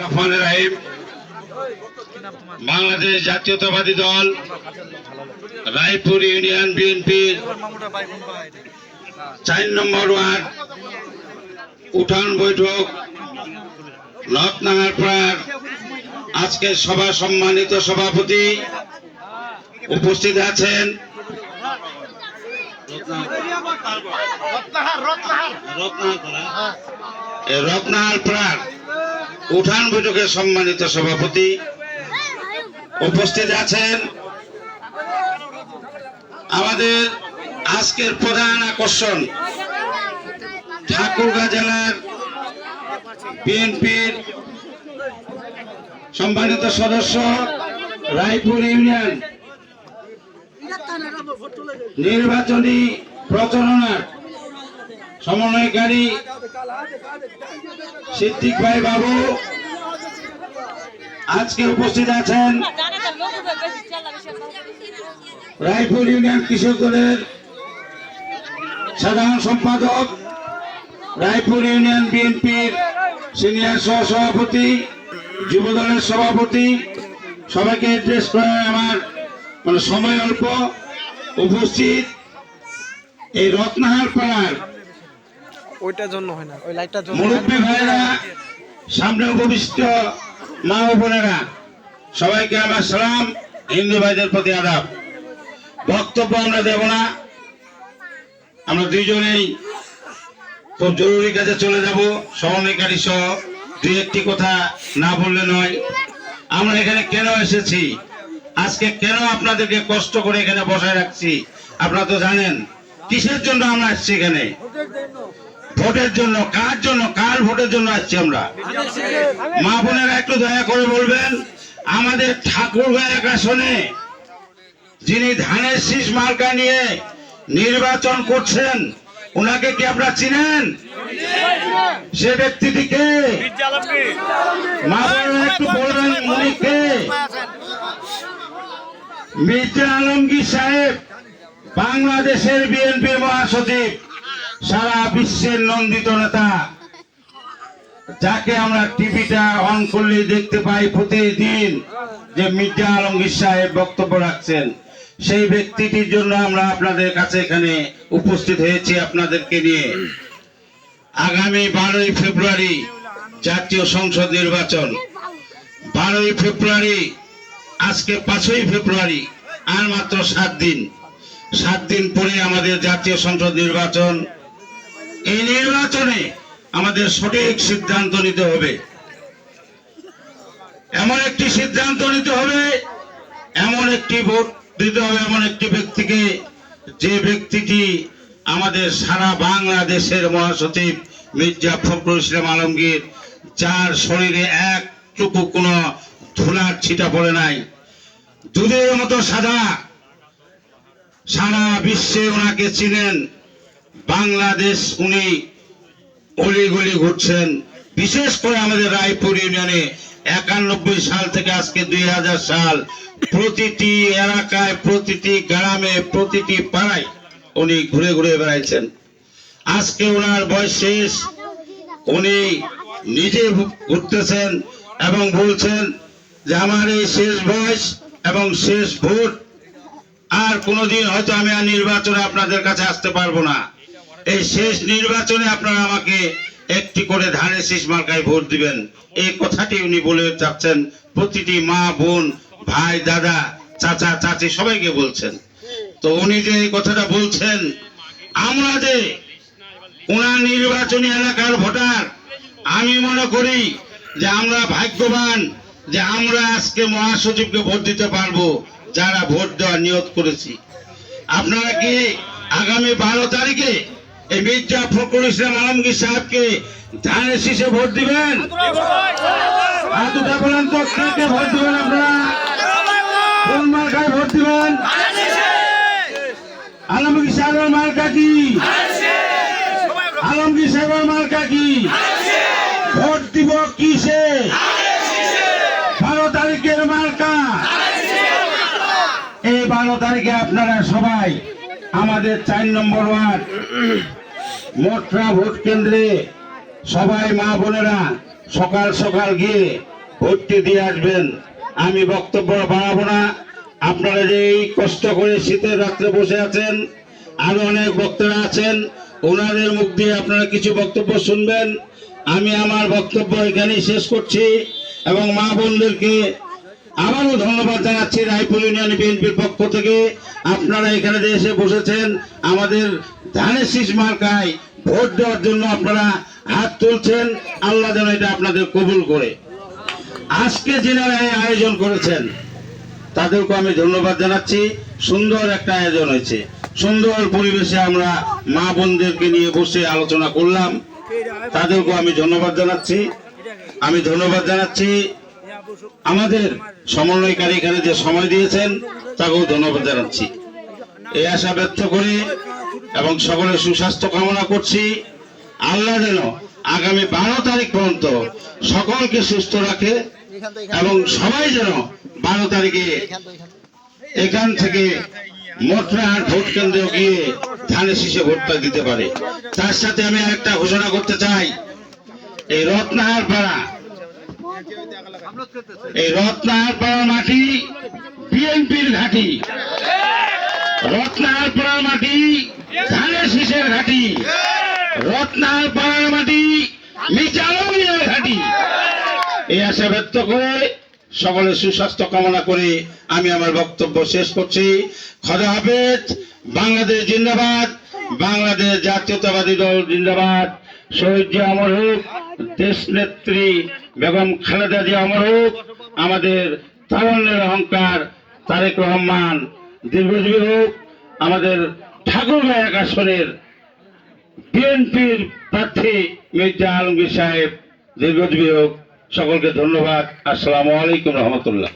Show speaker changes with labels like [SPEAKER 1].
[SPEAKER 1] রহমানির রহিম। বাংলাদেশ জাতীয়তাবাদী দল রায়পুর ইউনিয়ন বিএনপির 4 নম্বর ওয়ার্ড উঠান বৈঠক রত্নাহারপাড়ার আজকের সভা সম্মানিত সভাপতি উপস্থিত আছেন রত্নাহারপাড়ার উঠান বৈঠকের সম্মানিত সভাপতি উপস্থিত আছেন আমাদের আজকের প্রধান আকর্ষণ ঠাকুরগাঁও জেলার বিএনপির সম্মানিত সদস্য রায়পুর ইউনিয়ন নির্বাচনী প্রচারণার সমন্বয়কারী সিদ্দিক ভাই বাবু আজকে উপস্থিত আছেন রায়পুর ইউনিয়ন কৃষক দলের সাধারণ সম্পাদক রায়পুর ইউনিয়ন বিএনপির সিনিয়র সহসভাপতি যুব দলের সভাপতি সবাইকে অ্যাড্রেস করে আমার সময় অল্প উপস্থিত এই রত্নাহারপাড়ার
[SPEAKER 2] ওইটার জন্য হয় না, ওই লাইটটার জন্য
[SPEAKER 1] মুরব্বী ভাইরা সামনে উপবিষ্ট মা ও বোনেরা সবাইকে আমার সালাম, হিন্দু ভাইদের প্রতি আদাব। বক্তব্য আমরা দেব না, আমরা দুইজনেই খুব জরুরি কাজে চলে যাব। সমন্বয়কারী সহ দুই একটি কথা না বললে নয়। আমরা এখানে কেন এসেছি, আজকে কেন আপনাদেরকে কষ্ট করে এখানে বসায় রাখছি আপনারা তো জানেন। কিসের জন্য আমরা আসছি এখানে? ভোটের জন্য। কার জন্য? কার ভোটের জন্য আসছি আমরা? মা বোনেরা একটু দয়া করে বলবেন, আমাদের ঠাকুরগাঁও এক আসনে যিনি ধানের শীষ মার্কা নিয়ে নির্বাচন করছেন ওনাকে কি আপনারা চিনেন? সে ব্যক্তিটিকে মা বোনেরা একটু বলবেন উনি কে? মির্জা আলমগীর সাহেব বাংলাদেশের বিএনপির মহাসচিব, সারা বিশ্বের নন্দিত নেতা, যাকে আমরা টিভিটা অন করলে দেখতে পাই প্রতিদিন যে মির্জা আলমগীর সাহেব বক্তব্য রাখছেন। সেই ব্যক্তিটির জন্য আমরা আপনাদের কাছে এখানে উপস্থিত হয়েছি আপনাদেরকে নিয়ে। আগামী 12ই ফেব্রুয়ারি জাতীয় সংসদ নির্বাচন। 12ই ফেব্রুয়ারি, আজকে 5ই ফেব্রুয়ারি, আর মাত্র 7 দিন। 7 দিন পরে আমাদের জাতীয় সংসদ নির্বাচন। এই নির্বাচনে আমাদের সঠিক সিদ্ধান্ত নিতে হবে। এমন একটি সিদ্ধান্ত নিতে হবে, এমন একটি ভোট দিতে হবে এমন একটি ব্যক্তিকে, যে ব্যক্তিটি আমাদের সারা বাংলাদেশের মহাসচিব মির্জা ফখরুল ইসলাম আলমগীর, যার শরীরে একটুকু কোনো ধুলার ছিটা পড়ে নাই, দুধের মতো সাদা, সারা বিশ্বে ওনাকে চিনেন। বাংলাদেশ উনি অলিগলি ঘুরছেন। বিশেষ করে আমাদের রায়পুর ইউনিয়নে 91 সাল থেকে আজকে 2000 সাল প্রতিটি এলাকায়, প্রতিটি গ্রামে, প্রতিটি পাড়ায় উনি ঘুরে ঘুরে বেড়াইছেন। আজকে ওনার বয়স শেষ, উনি নিজে ঘুরতেছেন এবং বলছেন যে আমার এই শেষ বয়স এবং শেষ ভোট, আর কোনোদিন হয়তো আমি আর নির্বাচনে আপনাদের কাছে আসতে পারবো না। এই শেষ নির্বাচনে আপনারা আমাকে একটি করে ধানের শীষ মার্কায় ভোট দিবেন, এই কথাটি উনি বলে যাচ্ছেন। প্রতিটি মা, বোন, ভাই, দাদা, চাচা, চাচি সবাইকে বলছেন। তো উনি যে এই কথাটা বলছেন, আমরা যে ওনার নির্বাচনী এলাকার ভোটার, আমি মনে করি যে আমরা ভাগ্যবান যে আমরা আজকে মহাসচিবকে ভোট দিতে পারবো, যারা ভোট দেওয়ার নিয়ত করেছি। আপনারা কি আগামী 12 তারিখে এই মির্জা ফখরুল ইসলাম আলমগীর সাহেবকে ধানের শীষে ভোট দিবেন? হাতটা বলেন তো, কে ভোট দিবেন? আপনারা কোন মার্কায় ভোট দিবেন? আলমগীর সাহেবের মার্কা কি? আলমগীর সাহেবের মার্কা কি? ভোট দিব কিসে? 12 তারিখের মার্কা। এই 12 তারিখে আপনারা সবাই আমাদের 4 নম্বর ওয়ার্ড মোটরা ভোট কেন্দ্রে সবাই মা বোনেরা সকাল সকাল গিয়ে ভোটটি দিয়ে আসবেন। আমি বক্তব্য বাড়াবো না। আপনারা যে এই কষ্ট করে শীতের রাত্রে বসে আছেন, আরো অনেক বক্তারা আছেন, ওনাদের মুখ দিয়ে আপনারা কিছু বক্তব্য শুনবেন। আমি আমার বক্তব্য এখানেই শেষ করছি এবং মা বোনদেরকে আবারও ধন্যবাদ জানাচ্ছি রায়পুর ইউনিয়ন বিএনপির পক্ষ থেকে। আপনারা এখানে যে এসে বসেছেন, আমাদের ধানের শীষ মার্কায় ভোট দেওয়ার জন্য আপনারা হাত তুলছেন। আল্লাহ যেন এটা আপনাদের কবুল করে। আজকে যিনারা এই আয়োজন করেছেন তাদেরকে আমি ধন্যবাদ জানাচ্ছি। সুন্দর একটা আয়োজন হয়েছে, সুন্দর পরিবেশে আমরা মা বোনদেরকে নিয়ে বসে আলোচনা করলাম, তাদেরকে আমি ধন্যবাদ জানাচ্ছি। আমি ধন্যবাদ জানাচ্ছি আমাদের সমন্বয়কারী এখানে যে সময় দিয়েছেন তাকেও ধন্যবাদ জানাচ্ছি। এই আশা ব্যক্ত করে এবং সকলের সুস্বাস্থ্য কামনা করছি। আল্লাহ যেন আগামী 12 তারিখ পর্যন্ত সকলকে সুস্থ রাখে এবং সবাই যেন 12 তারিখে এখান থেকে মোটরহাট ভোট কেন্দ্রে গিয়ে ধানের শীষে ভোটটা দিতে পারে। তার সাথে আমি আরেকটা ঘোষণা করতে চাই, এই রত্নাহার পাড়া মাটি বিএনপির ঘাঁটি, রত্নাহার পাড়ার মাটি ধানের শীষের ঘাঁটি, রত্নাহার পাড়ার মাটি মির্জা আলমের ঘাঁটি। এই আশা ব্যক্ত করে সকলের সুস্বাস্থ্য কামনা করে আমি আমার বক্তব্য শেষ করছি। খোদা হাফেজ। বাংলাদেশ জিন্দাবাদ, বাংলাদেশ জাতীয়তাবাদী দল জিন্দাবাদ। শহীদ জিয়া অমর হোক, দেশ নেত্রী বেগম খালেদা জিয়া অমর হোক, আমাদের তারুণ্যের অহংকার তারেক রহমান দীর্ঘজীবী হোক, আমাদের ঠাকুরগাঁও এক আসনের বিএনপির প্রার্থী মির্জা আলমগীর সাহেব দীর্ঘজীবী হোক। সকলকে ধন্যবাদ। আসসালামু আলাইকুম রহমতুল্লাহ।